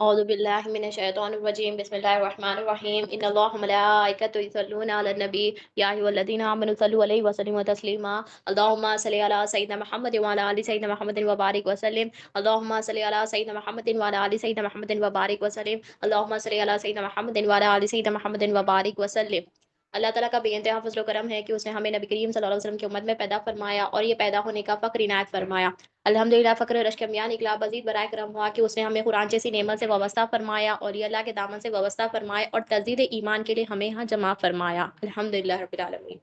أعوذ بالله من الشيطان الرجيم بسم الله الرحمن الرحيم إن الله وملائكته يصلون على النبي يا أيها الذين آمنوا صلوا عليه وسلموا تسليما اللهم صل على سيدنا محمد وعلى آل سيدنا محمد وبارك وسلم اللهم صل على سيدنا محمد وعلى آل سيدنا محمد وبارك وسلم اللهم صل على سيدنا محمد وعلى آل سيدنا محمد وبارك وسلم اللہ تعالیٰ کا بے انتہا فضل و کرم ہے کہ اس نے ہمیں نبی کریم صلی اللہ علیہ وسلم کی امت میں پیدا فرمایا اور یہ پیدا ہونے کا فخر عنایت فرمایا۔ الحمدللہ فخر رشک میاں نکلا مزید برائے کرم ہوا کہ اس نے ہمیں قرآن جیسی نعمت سے وابستہ فرمایا اور یہ اللہ کے دامن سے وابستہ فرمایا اور تجدید ایمان کے لیے ہمیں یہاں جمع فرمایا۔ الحمدللہ رب العالمین۔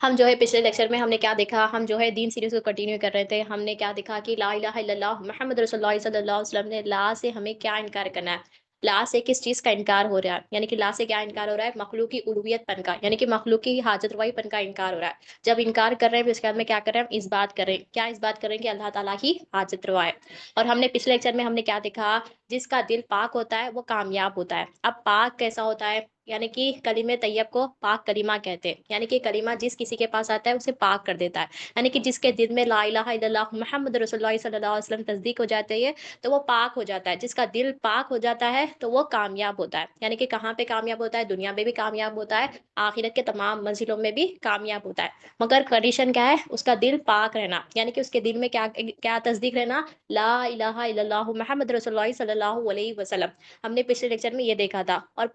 ہم جو ہے پچھلے لیکچر میں ہم نے کیا دیکھا، ہم جو ہے دین سیریز کو کنٹینیو کر رہے تھے۔ ہم نے کیا دیکھا کہ لا الہ الا اللہ محمد رسول اللہ صلی اللہ علیہ وسلم نے لا سے ہمیں کیا انکار کرنا ہے، لا سے کس چیز کا انکار ہو رہا ہے، یعنی کہ لا سے کیا انکار ہو رہا ہے، مخلوق کی الوہیت پن کا، یعنی کہ مخلوق کی حاجت روائی پن کا انکار ہو رہا ہے۔ جب انکار کر رہے ہیں اس کے بعد میں کیا کر رہے ہیں، ہم اس بات کر رہے ہیں، کیا اس بات کر رہے ہیں کہ اللہ تعالیٰ ہی حاجت روا ہے۔ اور ہم نے پچھلے لیکچر میں ہم نے کیا دیکھا، جس کا دل پاک ہوتا ہے وہ کامیاب ہوتا ہے۔ اب پاک کیسا ہوتا ہے، یعنی کہ کلمہ طیب کو پاک کلمہ کہتے ہیں، یعنی کہ کلمہ جس کسی کے پاس آتا ہے اسے پاک کر دیتا ہے، یعنی کہ جس کے دل میں لا الہ الا اللہ محمد رسول اللہ صلی اللہ علیہ وسلم تصدیق ہو جاتی ہے تو وہ پاک ہو جاتا ہے۔ جس کا دل پاک ہو جاتا ہے تو وہ کامیاب ہوتا ہے، یعنی کہ کہاں پہ کامیاب ہوتا ہے، دنیا میں بھی کامیاب ہوتا ہے، آخرت کے تمام منزلوں میں بھی کامیاب ہوتا ہے۔ مگر کنڈیشن کیا ہے، اس کا دل پاک رہنا، یعنی کہ اس کے دل میں کیا تصدیق رہنا، لا الہ الا اللہ محمد رسول اللہ صلی اللہ علیہ وسلم۔ ہم نے پچھلے لیکچر میں یہ دیکھا تھا۔ اور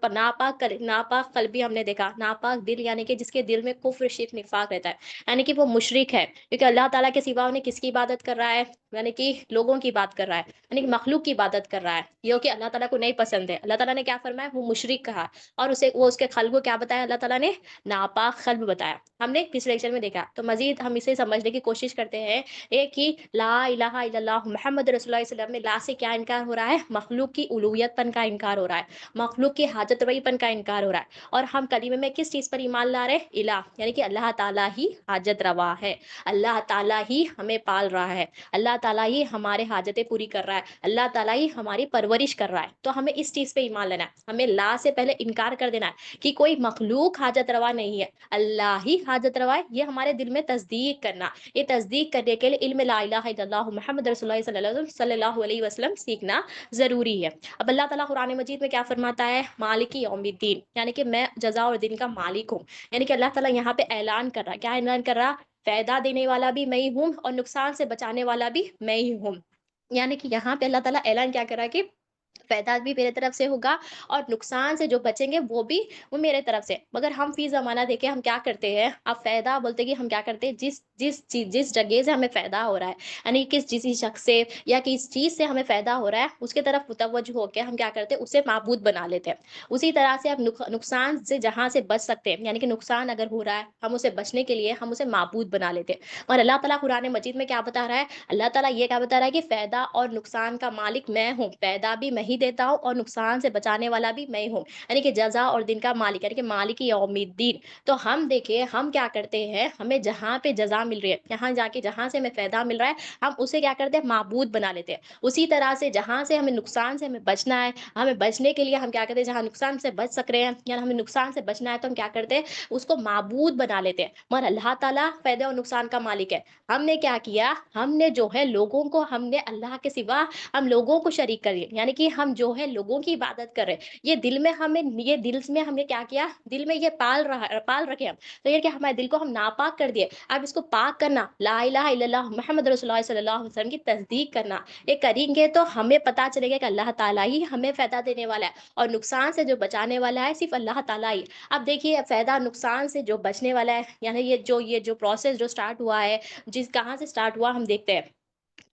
ناپاک قلب بھی ہم نے دیکھا، ناپاک دل یعنی کہ جس کے دل میں کفر شرک نفاق رہتا ہے، یعنی کہ وہ مشرک ہے، کیونکہ اللہ تعالیٰ کے سوا انہیں کس کی عبادت کر رہا ہے، یعنی کہ لوگوں کی بات کر رہا ہے، یعنی کہ مخلوق کی عبادت کر رہا ہے، یہ کہ اللہ تعالیٰ کو نہیں پسند ہے۔ اللہ تعالیٰ نے کیا فرمایا، وہ مشرک کہا، اور وہ اس کے قلب کو کیا بتایا، اللہ تعالیٰ نے ناپاک قلب بتایا۔ ہم نے پچھلے لیکچر میں دیکھا، تو مزید ہم اسے سمجھنے کی کوشش کرتے ہیں ایک کہ لا الہ الا اللہ محمد رسول اللہ صلی اللہ علیہ وسلم میں لا سے کیا انکار ہو رہا ہے، مخلوق کی الوہیت پن کا انکار ہو رہا ہے، مخلوق کی حاجت روائی پن کا انکار ہو رہا ہے۔ اور ہم کلمے میں کس چیز پر ایمان لا رہے ہیں، الہ، یعنی کہ اللہ تعالیٰ ہی حاجت روا ہے، اللہ تعالیٰ ہی ہمیں پال رہا ہے، اللہ تعالیٰ ہی ہمارے حاجتیں پوری کر رہا ہے، اللہ تعالیٰ ہی ہماری پرورش کر رہا ہے۔ تو ہمیں اس چیز پہ ایمان لینا ہے، ہمیں لا سے پہلے انکار کر دینا ہے کہ کوئی مخلوق حاجت روا نہیں ہے، اللہ ہی حاجت روا ہے، یہ ہمارے دل میں تصدیق کرنا۔ یہ تصدیق کرنے کے لیے علم لا الہ الا اللہ محمد رسول اللہ صلی اللہ علیہ وسلم سیکھنا ضروری ہے۔ اب اللہ تعالیٰ قرآن مجید میں کیا فرماتا ہے، مالک یوم الدین، یعنی کہ میں جزا اور دن کا مالک ہوں، یعنی کہ اللہ تعالیٰ یہاں پہ اعلان کر رہا، کیا اعلان کر رہا، فائدہ دینے والا بھی میں ہی ہوں اور نقصان سے بچانے والا بھی میں ہی ہوں۔ یعنی کہ یہاں پہ اللہ تعالیٰ اعلان کیا کر رہا ہے کہ فائدہ بھی میرے طرف سے ہوگا اور نقصان سے جو بچیں گے وہ بھی وہ میرے طرف سے۔ مگر ہم فی زمانہ دیکھیں ہم کیا کرتے ہیں، اب فائدہ بولتے کہ ہم کیا کرتے ہیں، جس جگہ سے ہمیں فائدہ ہو رہا ہے، یعنی کسی شخص سے یا کس چیز سے ہمیں فائدہ ہو رہا ہے اس کے طرف متوجہ ہو کے ہم کیا کرتے ہیں، اسے معبود بنا لیتے ہیں۔ اسی طرح سے اب نقصان سے جہاں سے بچ سکتے ہیں، یعنی کہ نقصان اگر ہو رہا ہے ہم اسے بچنے کے لیے ہم اسے معبود بنا لیتے ہیں۔ اور اللہ تعالیٰ قرآن مجید میں کیا بتا رہا ہے، اللہ تعالیٰ یہ کیا بتا رہا ہے کہ فائدہ اور نقصان کا مالک میں ہوں، فائدہ بھی میں ہی دیتا ہوں اور نقصان سے بچانے والا بھی میں ہوں، یعنی کہ جزا اور دن کا مالک، یعنی کہ مالک یوم الدین۔ تو ہم دیکھیں ہم کیا کرتے ہیں، ہمیں جہاں پہ جزا مل رہی ہے، یہاں جا کے جہاں سے ہمیں فائدہ مل رہا ہے ہم اسے کیا کرتے ہیں، معبود بنا لیتے ہیں۔ اسی طرح سے جہاں سے ہمیں نقصان سے ہمیں بچنا ہے، ہمیں بچنے کے لیے ہم کیا کرتے ہیں، جہاں نقصان سے بچ سک رہے ہیں یا ہمیں نقصان سے بچنا ہے تو ہم کیا کرتے ہیں، اس کو معبود بنا لیتے ہیں۔ مگر اللہ تعالیٰ فائدے اور نقصان کا مالک ہے۔ ہم نے کیا کیا، ہم نے جو ہے لوگوں کو، ہم نے اللہ کے سوا ہم لوگوں کو شریک کر دیا، یعنی کہ ہم جو ہے لوگوں کی عبادت کر رہے ہیں۔ یہ دل میں ہم نے کیا کیا، دل میں یہ پال رکھے ہم، تو یہ کہ ہمارے دل کو ہم ناپاک کر دیے۔ اب اس کو پاک کرنا، لا الہ الا اللہ محمد رسول اللہ صلی اللہ علیہ وسلم کی تصدیق کرنا، یہ کریں گے تو ہمیں پتہ چلے گا کہ اللہ تعالیٰ ہی ہمیں فائدہ دینے والا ہے اور نقصان سے جو بچانے والا ہے صرف اللہ تعالیٰ ہی۔ اب دیکھیے فائدہ نقصان سے جو بچنے والا ہے، یعنی یہ جو پروسیس جو سٹارٹ ہوا ہے، کہاں سے سٹارٹ ہوا ہم دیکھتے ہیں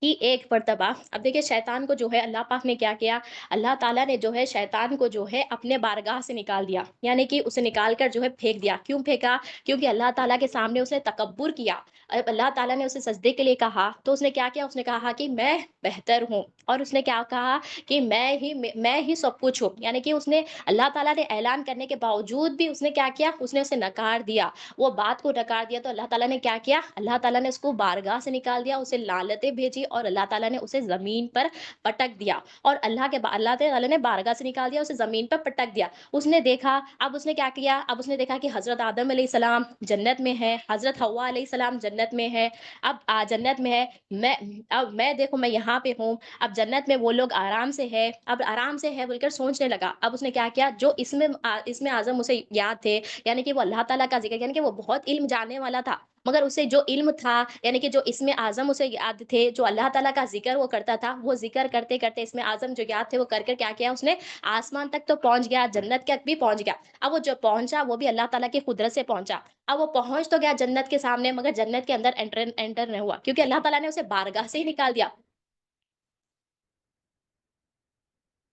کہ ایک مرتبہ، اب دیکھیں شیطان کو جو ہے اللہ پاک نے کیا کیا، اللہ تعالیٰ نے جو ہے شیطان کو جو ہے اپنے بارگاہ سے نکال دیا، یعنی کہ اسے نکال کر جو ہے پھینک دیا۔ کیوں پھینکا، کیونکہ اللہ تعالیٰ کے سامنے اس نے تکبر کیا۔ اب اللہ تعالیٰ نے اسے سجدے کے لیے کہا تو اس نے کیا کیا، اس نے کہا کہ میں بہتر ہوں، اور اس نے کیا کہا کہ میں ہی سب کچھ ہوں، یعنی کہ اس نے اللہ تعالیٰ نے اعلان کرنے کے باوجود بھی اس نے کیا کیا، اس نے اسے نکار دیا، وہ بات کو نکار دیا۔ تو اللہ تعالیٰ نے کیا کیا، اللہ تعالیٰ نے اس کو بارگاہ سے نکال دیا، اسے لعنتیں بھیجی और अल्लाह ताला ने उसे ज़मीन पर पटक दिया और अल्लाह ताला ने बारगाह से निकाल दिया, उसे ज़मीन पर पटक दिया। उसने देखा, अब उसने क्या किया, अब उसने देखा कि हज़रत आदम अलैहिस्सलाम जन्नत में है, हज़रत हव्वा अलैहिस्सलाम जन्नत में है। अब जन्नत में है, मैं अब मैं देखो मैं यहाँ पे हूँ, अब जन्नत में वो लोग आराम से है, अब आराम से है बोलकर सोचने लगा। अब उसने क्या किया, जो इसमें आज़म उसे याद थे, यानी कि वो अल्लाह ताला का ज़िक्र, यानी कि वो बहुत इल्म जानने वाला था। मगर उसे जो इल्म था, यानी कि जो इसमें आज़म उसे याद थे, जो अल्लाह ताला का ज़िक्र वो करता था, वो ज़िक्र करते-करते इसमें आज़म जो याद थे वो कर क्या किया उसने, आसमान तक तो पहुँच गया, जन्नत तक भी पहुँच गया। अब वो जो पहुँचा वो भी अल्लाह ताला की कुदरत से पहुँचा। अब वो पहुँच तो गया जन्नत के सामने, मगर जन्नत के अंदर एंटर नहीं हुआ, क्योंकि अल्लाह ताला ने उसे बारगाह से ही निकाल दिया।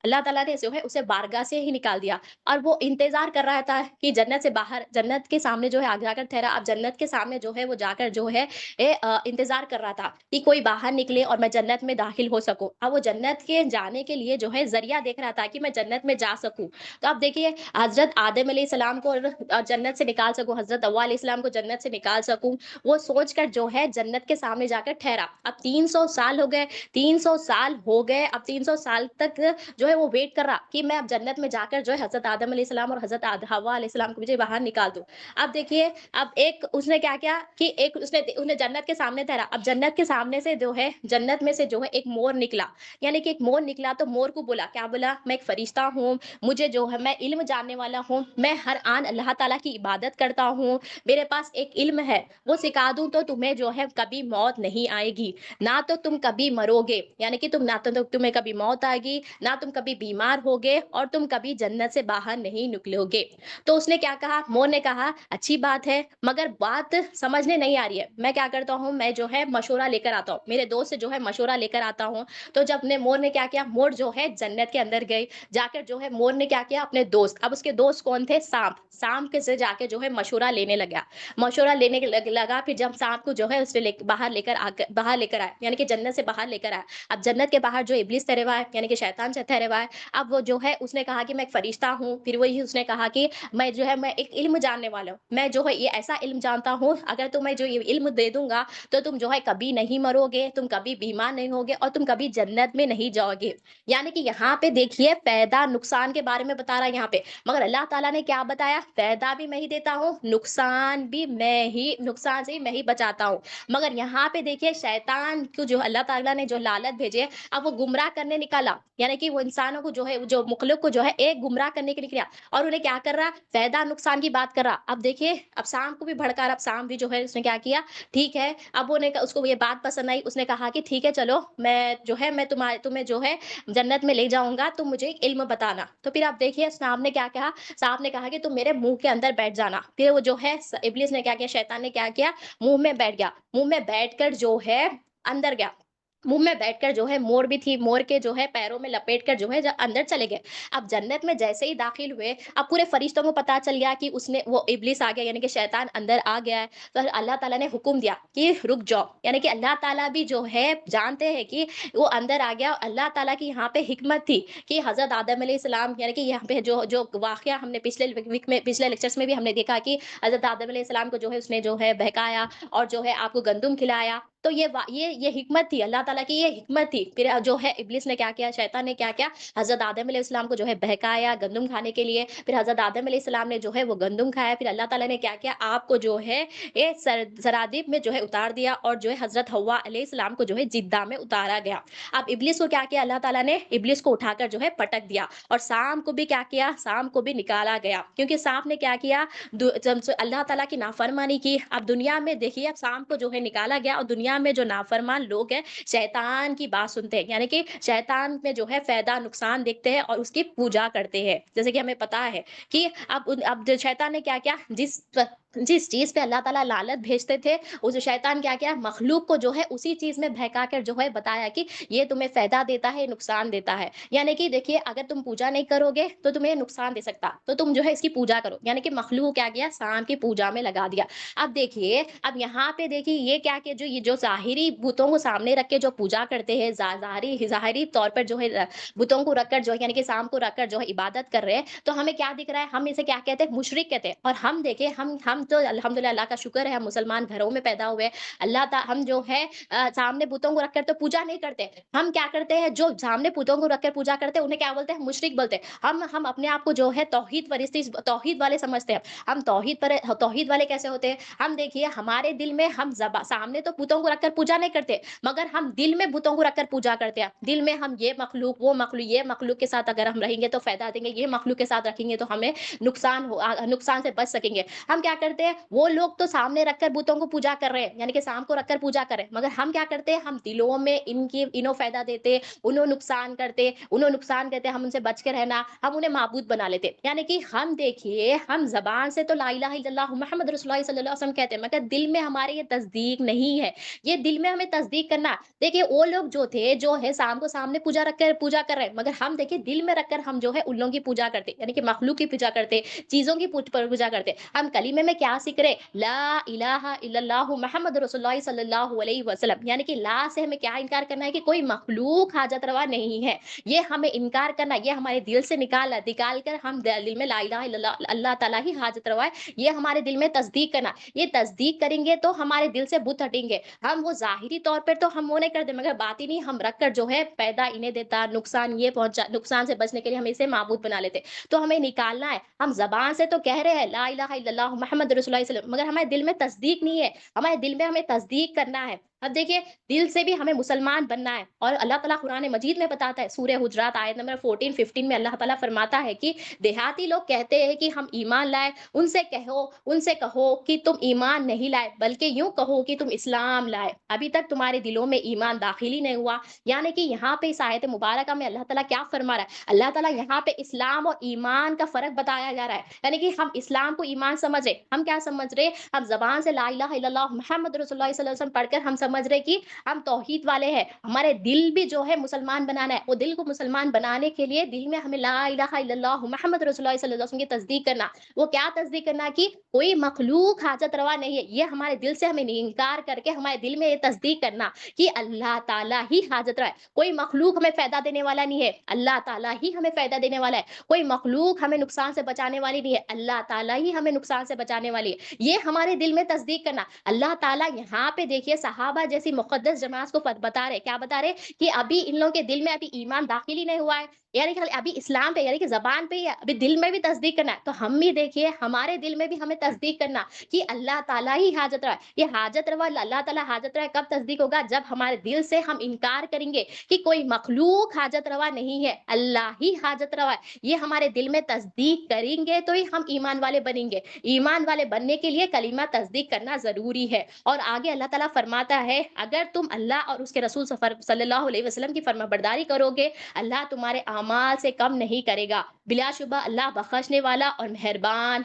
अल्लाह ताला ने जो है उसे बारगाह से ही निकाल दिया और वो इंतज़ार कर रहा था कि जन्नत से बाहर, जन्नत के सामने जो है आगे जाकर ठहरा। अब जन्नत के सामने जो है वो जाकर जो है इंतज़ार कर रहा था कि कोई बाहर निकले और मैं जन्नत में दाखिल हो सकूँ। अब वो जन्नत के जाने के लिए जो है ज़रिया देख रहा था कि मैं जन्नत में जा सकूँ। तो अब देखिए, हज़रत आदम अलैहिस्सलाम को जन्नत से निकाल सकूँ, हज़रत हव्वा अलैहिस्सलाम को जन्नत से निकाल सकूँ, वो सोच कर जो है जन्नत के सामने जाकर ठहरा। अब 300 साल हो गए, 300 साल हो गए, अब 300 साल तक जो है वो वेट कर रहा कि मैं अब जन्नत में जाकर जो है हज़रत आदम अलैहिस्सलाम और हज़रत हव्वा अलैहिस्सलाम को मुझे बाहर निकाल दूँ। अब देखिए, अब एक उसने क्या किया कि एक उसने उसने जन्नत के सामने ठहरा। अब जन्नत के सामने से जो है, जन्नत में से जो है एक मोर निकला। यानी कि एक मोर निकला तो मोर को बोला, क्या बोला? मैं एक फरिश्ता हूँ, मुझे जो है मैं इल्म जानने वाला हूँ, मैं हर आन अल्लाह ताला की इबादत करता हूँ, मेरे पास एक इल्म है, वो सिखा दूँ तो तुम्हें जो है कभी मौत नहीं आएगी। ना तो तुम कभी मरोगे, यानी कि तुम ना तो तुम्हें कभी मौत आएगी, ना तुम कभी बीमार होगे और तुम कभी जन्नत से बाहर नहीं निकलोगे। तो उसने क्या कहा, मोर ने कहा, अच्छी बात है, मगर बात समझने नहीं आ रही है। मैं क्या करता हूँ, मैं जो है मशवरा लेकर आता हूँ, मेरे दोस्त से जो है मशवरा लेकर आता हूँ। तो जब ने मोर ने क्या किया, मोर जो है जन्नत के अंदर गई, जाकर जो है मोर ने क्या किया, अपने दोस्त, अब उसके दोस्त कौन थे, सांप, सांप के से जाके जो है मशवरा लेने लगा। मशवरा लेने के लगा, फिर जब सांप को जो है उसने बाहर लेकर आया, यानी कि जन्नत से बाहर लेकर आया। अब जन्नत के बाहर जो इब्लिस ठहरा हुआ है, यानी कि शैतान से ठहरा हुआ है, अब वो जो है उसने कहा कि मैं एक फरिश्ता हूँ, फिर वही उसने कहा कि मैं जो है मैं एक इल्म जानने वाला हूँ, मैं जो है ये ऐसा इल्म जानता हूँ, अगर तुम्हें जो ये इल्म दे दूंगा तो तुम जो है कभी नहीं मरोगे, तुम कभी बीमार नहीं होगे और तुम कभी जन्नत में नहीं जाओगे। यानी कि यहाँ पे देखिए, फायदा नुकसान के बारे में बता रहा है यहाँ पे, मगर अल्लाह ताला ने क्या बताया, फायदा भी मैं ही देता हूँ, नुकसान से ही मैं ही बचाता हूँ। मगर यहाँ पे देखिए, शैतान को जो अल्लाह ताला ने जो लालच भेजे, अब वो गुमराह करने निकाला, यानी कि वो इंसानों को जो है, जो मुखलुक को जो है एक गुमराह करने के लिए निकला और उन्हें क्या कर रहा, फायदा नुकसान की बात कर रहा। अब देखिए, अब शाम को भी भड़का रहा, अब शाम भी जो है उसने क्या किया, ठीक है, अब उसको ये बात पसंद आई, उसने कहा कि ठीक है चलो, मैं जो है मैं तुम्हें जो है जन्नत में ले जाऊंगा, तुम मुझे एक इल्म बताना। तो फिर आप देखिए, सांप ने क्या कहा, सांप ने कहा कि तुम मेरे मुंह के अंदर बैठ जाना। फिर वो जो है इब्लिस ने क्या किया, शैतान ने क्या किया, मुंह में बैठ गया, मुंह में बैठकर जो है अंदर गया, मुँह में बैठकर जो है, मोर भी थी, मोर के जो है पैरों में लपेट कर जो है अंदर चले गए। अब जन्नत में जैसे ही दाखिल हुए, अब पूरे फरिश्तों को पता चल गया कि उसने वो इब्लिस आ गया, यानी कि शैतान अंदर आ गया है। तो अल्लाह ताला ने हुक्म दिया कि रुक जाओ, यानी कि अल्लाह ताला भी जो है जानते हैं कि वो अंदर आ गया। अल्लाह ताला की यहाँ पे हिकमत थी कि हज़रत आदम अलैहिस्सलाम, यानी कि यहाँ पे जो जो वाक़या हमने पिछले लेक्चर्स में भी हमने देखा कि हज़रत आदम अलैहिस्सलाम को जो है उसने जो है बहकाया और जो है आपको गंदुम खिलाया। तो ये हिकमत थी, अल्लाह ताला की ये हिकमत थी। फिर जो है इब्लिस ने क्या किया, शैतान ने क्या किया, हज़रत आदम अलैहिस्सलाम को जो है बहकाया गंदुम खाने के लिए। फिर हज़रत आदम अलैहिस्सलाम ने जो है वो गंदुम खाया। फिर अल्लाह ताला ने क्या किया, आपको जो है ये सरादीप में जो है उतार दिया और जो है हज़रत हव्वा अलैहिस्सलाम को जो है जिद्दा में उतारा गया। अब इब्लिस को क्या किया, अल्लाह ताला ने इब्लिस को उठाकर जो है पटक दिया और सांप को भी क्या किया, सांप को भी निकाला गया। क्योंकि सांप ने क्या किया, जब से अल्लाह ताला की नाफरमानी की। अब दुनिया में देखिए, अब सांप को जो है निकाला गया और दुनिया में जो नाफरमान लोग हैं, शैतान की बात सुनते हैं, यानी कि शैतान में जो है फायदा नुकसान देखते हैं और उसकी पूजा करते हैं। जैसे कि हमें पता है कि अब जो शैतान ने क्या किया, जिस चीज पे अल्लाह ताला लालच भेजते थे, उस शैतान क्या किया, मखलूक को जो है उसी चीज में बहका कर जो है बताया कि ये तुम्हें फायदा देता है, नुकसान देता है। यानी कि देखिए, अगर तुम पूजा नहीं करोगे तो तुम्हें नुकसान दे सकता, तो तुम जो है इसकी पूजा करो। यानी कि मखलूक को क्या किया, सांप की पूजा में लगा दिया। अब देखिए, अब यहाँ पे देखिए ये क्या कि जो ज़ाहिरी बुतों को सामने रख के जो पूजा करते हैं, ज़ाहिरी तौर पर जो है बुतों को रखकर जो है, यानी कि सांप को रखकर जो है इबादत कर रहे हैं, तो हमें क्या दिख रहा है, हम इसे क्या कहते हैं, मुशरिक कहते हैं। और हम देखिए, हम हम तो अल्हम्दुलिल्लाह अल्लाह का शुक्र है हम मुसलमान घरों में पैदा हुए हैं। अल्लाह ता हम जो है सामने बुतों को रखकर तो पूजा नहीं करते। हम क्या करते हैं जो सामने बुतों को रखकर पूजा करते हैं उन्हें क्या बोलते हैं? मुशरिक बोलते हैं। हम अपने आप को जो है तौहीद वाले समझते हैं। हम तौहीद वाले कैसे होते हैं? हम देखिए हमारे दिल में हम सामने तो बुतों को रखकर पूजा नहीं करते, मगर हम दिल में बुतों को रखकर पूजा करते हैं। दिल में हम ये मखलूक के साथ अगर हम रहेंगे तो फ़ायदा देंगे, ये मखलूक के साथ रखेंगे तो हमें नुकसान से बच सकेंगे। हम क्या करते हैं, वो लोग तो सामने रखकर बुतों को पूजा कर रहे हैं, यानी कि शाम को रखकर पूजा कर रहे हैं, मगर हम क्या करते हैं, हम दिलों में इन्हें फ़ायदा देते, उन्हें नुकसान करते, हम उनसे बच के रहना, हम उन्हें माबूद बना लेते। यानी कि हम देखिए, हम ज़बान से तो ला इलाहा इल्लल्लाह मुहम्मद रसूलुल्लाह सल्लल्लाहु अलैहि वसल्लम कहते हैं, मगर दिल में हमारे ये तस्दीक नहीं है। ये दिल में हमें तस्दीक करना, देखिए वो लोग जो थे, जो है शाम को सामने पूजा रखकर पूजा कर रहे हैं, मगर हम देखिए दिल में रखकर हम जो है उन लोगों की पूजा करते, यानी कि मखलूक की पूजा करते, चीज़ों की पूजा करते। हम कलीमे में क्या सीख रहे? ला इलाहा इल्लल्लाहु मुहम्मद रसूलुल्लाह सल्लल्लाहु अलैहि वसल्लम, यानी कि ला से हमें क्या इनकार करना है कि कोई मखलूक हाजत रवा नहीं है। ये हमें इनकार करना, ये हमारे दिल से निकाल कर हम दिल में ला इलाहा इल्लल्लाह अल्लाह ताला ही हाजत रवा है, ये हमारे दिल में तस्दीक करना। ये तस्दीक करेंगे तो हमारे दिल से बुत हटेंगे। हम वो ज़ाहिरी तौर पर तो हम वो नहीं करते, मगर बातिनी हम रख कर जो है पैदा इन्हें देता, नुकसान से बचने के लिए हम इसे माबूद बना लेते। तो हमें निकालना है। हम ज़बान से तो कह रहे हैं ला इलाहा इल्लल्लाह मुहम्मद रसूलुल्लाह सल्लल्लाहु अलैहि वसल्लम, मगर हमारे दिल में तस्दीक नहीं है। हमारे दिल में हमें तस्दीक करना है। अब देखिए, दिल से भी हमें मुसलमान बनना है, और अल्लाह ताला कुरान मजीद में बताता है, सूरह हुजरात आयत नंबर 14-15 में अल्लाह ताला फरमाता है कि देहाती लोग कहते हैं कि हम ईमान लाए, उनसे कहो कि तुम ईमान नहीं लाए, बल्कि यूं कहो कि तुम इस्लाम लाए। अभी तक तुम्हारे दिलों में ईमान दाखिल ही नहीं हुआ। यानी कि यहाँ पे इस आयत मुबारका में अल्लाह ताला क्या फरमा रहा है? अल्लाह ताला यहाँ पे इस्लाम और ईमान का फर्क बताया जा रहा है। यानी कि हम इस्लाम को ईमान समझ रहे, हम क्या समझ रहे? हम जबान से ला इलाहा इल्लल्लाह मुहम्मद रसूलुल्लाह सल्लल्लाहु अलैहि वसल्लम पढ़कर हम समझ रहे कि हम तौहीद वाले हैं। हमारे दिल भी जो है मुसलमान बनाना है। वो दिल को मुसलमान बनाने के लिए दिल में हमें ला इलाहा इल्लल्लाह मुहम्मद रसूलुल्लाह सल्लल्लाहु अलैहि वसल्लम की तस्दीक करना। वो क्या तस्दीक करना? कि कोई मखलूक हाजत रवा नहीं है। ये हमारे दिल से हमें इनकार करके हमारे दिल में ये तस्दीक करना कि अल्लाह ताला ही हाजत रवा है। कोई मखलूक हमें फ़ायदा देने वाला नहीं है, अल्लाह ताला ही हमें फ़ायदा देने वाला है। कोई मखलूक हमें नुकसान से बचाने वाली नहीं है, अल्लाह ताला ही हमें नुकसान से बचाने वाली है। ये हमारे दिल में तस्दीक करना। अल्लाह ताला यहाँ पे देखिए सहाबा जैसी मुक़द्दस जमात को बता रहे, क्या बता रहे? कि अभी इन लोगों के दिल में अभी ईमान दाखिल ही नहीं हुआ है। यानी कि अभी इस्लाम पे, यानी कि ज़बान पे ही है, अभी दिल में भी तस्दीक करना है। तो हम भी देखिए हमारे दिल में भी हमें तस्दीक करना कि अल्लाह ताला ही हाजत रवा है। ये हाजत रवा अल्लाह ताला हाजत रवा है कब तस्दीक होगा? जब हमारे दिल से हम इनकार करेंगे कि कोई मखलूक हाजत रवा नहीं है, अल्लाह ही हाजत रवा है। ये हमारे दिल में तस्दीक करेंगे तो ही हम ईमान वाले बनेंगे। ईमान वाले बनने के लिए कलीमा तस्दीक करना ज़रूरी है। और आगे अल्लाह ताला फरमाता है, अगर तुम अल्लाह और उसके रसूल सल्लल्लाहु अलैहि वसल्लम की फरमाबरदारी करोगे, अल्लाह तुम्हारे अमाल से कम नहीं करेगा। बिलाशुबा अल्लाह बख्शने वाला और मेहरबान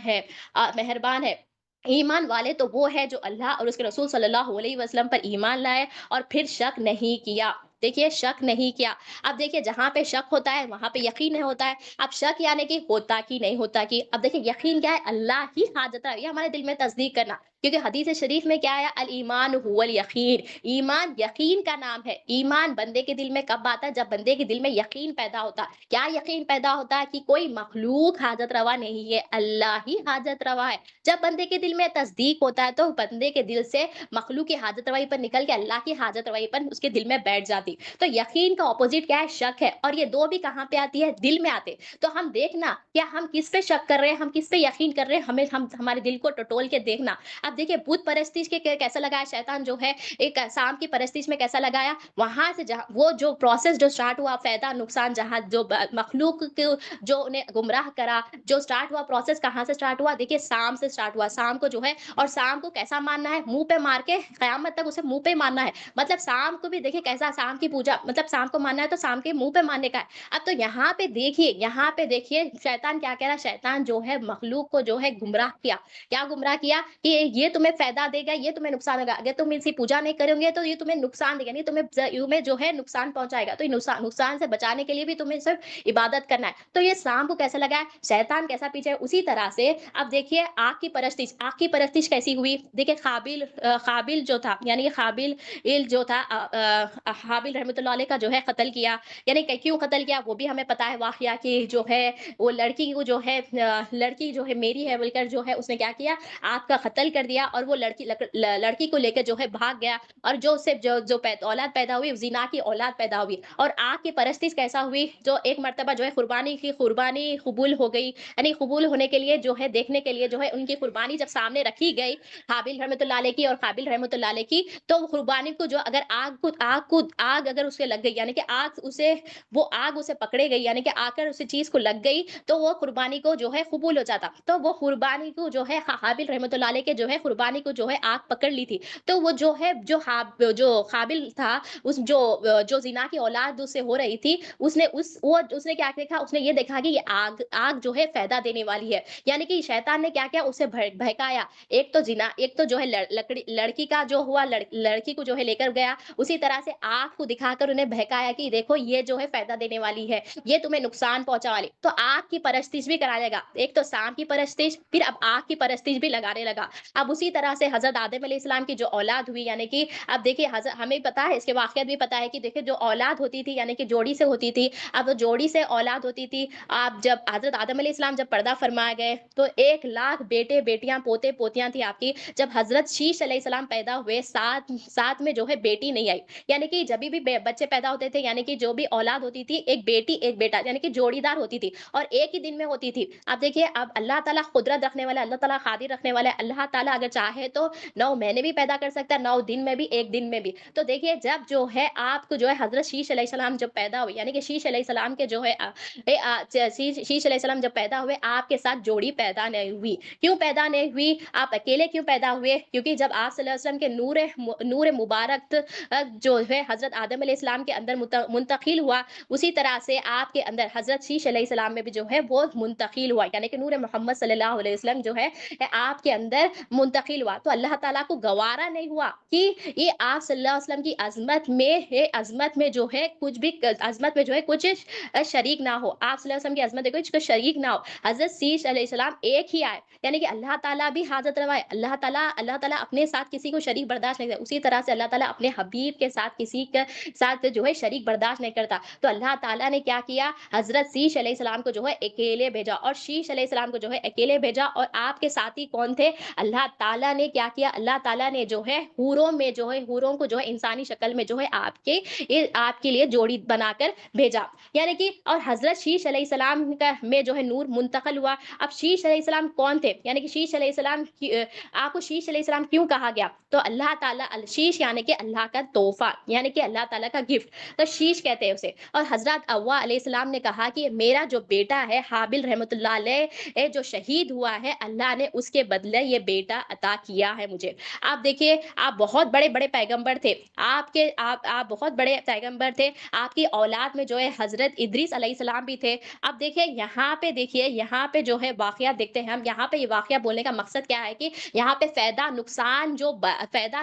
है। ईमान वाले तो वो है जो अल्लाह और उसके रसूल सल्लल्लाहु अलैहि वसल्लम पर ईमान लाए और फिर शक नहीं किया। देखिए शक नहीं किया। अब देखिए जहाँ पे शक होता है वहाँ पे यकीन नहीं होता है। अब शक यानी कि होता कि नहीं होता कि, अब देखिए यकीन क्या है? अल्लाह ही हाज़िर है, ये हमारे दिल में तस्दीक करना। क्योंकि हदीस शरीफ में क्या आया? अल ईमान हुवल यकीन। ईमान यकीन का नाम है। ईमान बंदे के दिल में कब आता है? जब बंदे के दिल में यकीन पैदा होता है। क्या यकीन पैदा होता है? कि कोई मखलूक हाजत रवा नहीं है, अल्लाह ही हाजत रवा है। जब बंदे के दिल में तस्दीक होता है तो बंदे के दिल से मखलूक की हाजत रवाई पर निकल के अल्लाह की हाजत रवाई पर उसके दिल में बैठ जाती। तो यकीन का ऑपोजिट क्या है? शक है। और ये दो भी कहाँ पे आती है? दिल में आते। तो हम देखना क्या हम किस पे शक कर रहे हैं, हम किस पे यकीन कर रहे हैं, हम हमारे दिल को टटोल के देखना। अब देखिए बुत परस्तिश के कैसा लगाया शैतान जो है, एक शाम की परस्तिश में कैसा लगाया, वहां से जहाँ वो जो प्रोसेस जो स्टार्ट हुआ, फायदा नुकसान, जहाँ जो मखलूक जो उन्हें गुमराह करा, जो स्टार्ट हुआ प्रोसेस कहाँ से स्टार्ट हुआ? देखिए शाम से स्टार्ट हुआ। शाम को जो है, और शाम को कैसा मानना है? मुंह पे मार के कयामत तक उसे मुंह पे मानना है। मतलब शाम को भी देखिए कैसा, शाम की पूजा मतलब शाम को मानना है तो शाम के मुंह पे मानने का है। अब तो यहाँ पे देखिए शैतान क्या कह रहा है? शैतान जो है मखलूक को जो है गुमराह किया। क्या गुमराह किया? कि ये तुम्हें फ़ायदा देगा, ये तुम्हें नुकसान देगा। अगर तुम इसकी पूजा नहीं करोगे तो ये तुम्हें नुकसान देगा, नहीं तुम्हें जो है नुकसान पहुँचाएगा। तो ये नुकसान से बचाने के लिए भी तुम्हें सिर्फ़ इबादत करना है। तो ये शाम को कैसा लगा है, शैतान कैसा पीछे है, उसी तरह से अब देखिए आग की परस्तिश कैसी हुई? देखिए काबिल जो था, यानी कि काबिल जो था हाबिल रहमतुल्लाह अलैह का जो है कत्ल किया। यानी कि क्यों कत्ल किया वो भी हमें पता है वाक़या कि जो है वो लड़की को जो है लड़की जो है मेरी है बोलकर जो है उसने क्या किया, आग का कत्ल कर दिया और वो लड़की को लेकर जो है भाग गया और जो उससे जो औलाद पैदा हुई ज़िना की औलाद पैदा हुई। और आग की परस्तिश कैसा हुई, जो एक मर्तबा जो है कुर्बानी कबूल हो गई, यानी कबूल होने के लिए जो है देखने के लिए जो है उनकी कुर्बानी जब सामने रखी गई, हाबिल रहमतुल्लाह अलैह की और काबिल रहमतुल्लाह अलैह की, तो वो कुर्बानी को जो अगर आग अगर उसे लग गई, यानी कि आग उसे पकड़े गई, यानी कि आकर उस चीज़ को लग गई, तो वो कुर्बानी को जो है कबूल हो जाता। तो वो कुर्बानी को जो है हाबिल रहमतुल्लाह अलैह के जो है कुर्बानी को जो है आग पकड़ ली थी। तो वो जो है जो काबिल था, जो ज़िना की औलाद उससे हो रही थी, उसने क्या देखा, उसने ये देखा कि ये आग आग जो है फ़ायदा देने वाली है। यानी कि शैतान ने क्या किया, उसे बहकाया। एक तो जो है लड़की का जो हुआ, लड़की को जो है लेकर गया, उसी तरह से आग को दिखाकर उन्हें बहकाया कि देखो ये जो है फ़ायदा देने वाली है, ये तुम्हें नुकसान पहुँचा वाली। तो आग की परस्तिश भी कराने लगा। एक तो सांप की परस्तिश, फिर अब आग की परस्तिश भी लगाने लगा। अब उसी तरह से हज़रत आदम अलैहिस्सलाम की जो औलाद हुई, यानी कि अब देखिए हमें पता है, इसके वाक़ियात भी पता है कि देखिए जो औलाद होती थी, यानी कि जोड़ी से होती थी। अब जोड़ी से औलाद होती थी। आप जब हज़रत आदम अलैहिस्सलाम जब पर्दा फरमाए गए, तो 1 लाख बेटे-बेटियाँ, पोते-पोतियाँ थी आपकी। जब हज़रत शीश अलैहिस्सलाम पैदा हुए, साथ में जो है बेटी नहीं आई। यानी कि जभी भी बच्चे पैदा होते थे, यानी कि जो भी औलाद होती थी, एक बेटी एक बेटा, यानी कि जोड़ीदार होती थी और एक ही दिन में होती थी। अब देखिए, अब अल्लाह ताला कुदरत रखने वाला है, अल्लाह ताला कादिर रखने वाला है। अल्लाह ताला अगर चाहे तो 9 महीने भी पैदा कर सकता है, 9 दिन में भी, 1 दिन में भी। तो देखिए जब जो है आपको जो है हज़रत शीश अलैहिस्सलाम जब पैदा हुए, यानी कि शीश अलैहिस्सलाम के जो है शीश अलैहिस्सलाम जब पैदा हुए, आपके साथ जोड़ी पैदा नहीं हुई। क्यों पैदा नहीं हुई? आप अकेले क्यों पैदा हुए? क्योंकि जब आप सल्लल्लाहु अलैहि वसल्लम के नूर मुबारक जो है हज़रत आदम अलैहिस्सलाम के अंदर मुंतकिल हुआ, उसी तरह से आपके अंदर हज़रत शीश अलैहिस्सलाम में भी जो है वो मुंतकिल हुआ, यानी कि नूर मोहम्मद सल्लल्लाहु अलैहि वसल्लम जो है आपके अंदर मुंतकिल हुआ। तो अल्लाह ताला को गवारा नहीं हुआ कि ये आप सल्लल्लाहु अलैहि वसल्लम की अज़मत में जो है कुछ भी अज़मत में जो है कुछ शरीक ना हो। आप सल्लल्लाहु अलैहि वसल्लम की अज़मत देखो, कुछ शरीक ना हो। हज़रत शीश अलैहिस्सलाम एक ही आए, यानी कि अल्लाह ताला भी हाज़त रवाए। अल्लाह ताला अपने साथ किसी को शरीक बर्दाश्त नहीं करता। उसी तरह से अल्लाह ताला अपने हबीब के साथ किसी के साथ जो है शरीक बर्दाश्त नहीं करता। तो अल्लाह ताला ने क्या किया, हज़रत शीश अलैहिस्सलाम को जो है अकेले भेजा, और शीश अलैहिस्सलाम को जो है अकेले भेजा, और आपके साथी कौन थे? अल्लाह ताला ने क्या किया, अल्लाह ताला ने जो है हूरों को जो है इंसानी शक्ल में जो है आपके लिए जोड़ी बनाकर भेजा। यानी कि और हज़रत शीश अलैहिस्सलाम का में जो है नूर मुंतक़िल हुआ। अब शीश अलैहिस्सलाम कौन थे? यानी कि शीश अलैहिस्सलाम आपको शीश अलैहिस्सलाम क्यों कहा गया? तो अल्लाह ताला शीश यानी कि अल्लाह का तोहफ़ा, यानी कि अल्लाह ताला का गिफ्ट, तो शीश कहते हैं उसे। और हज़रत हव्वा अलैहिस्सलाम ने कहा कि मेरा जो बेटा है हाबिल रहमतुल्लाह अलैह जो शहीद हुआ है, अल्लाह ने उसके बदले ये बेटा अता किया है मुझे। आप देखिए, आप बहुत बड़े-बड़े पैगंबर थे। आप बहुत बड़े पैगंबर थे। आपकी औलाद में जो है हज़रत इदरीस अलैहिस्सलाम भी थे। अब देखिए यहाँ पे जो है वाक़ियात देखते हैं हम। यहाँ पे ये वाक़या बोलने का मकसद क्या है कि यहाँ पे फ़ायदा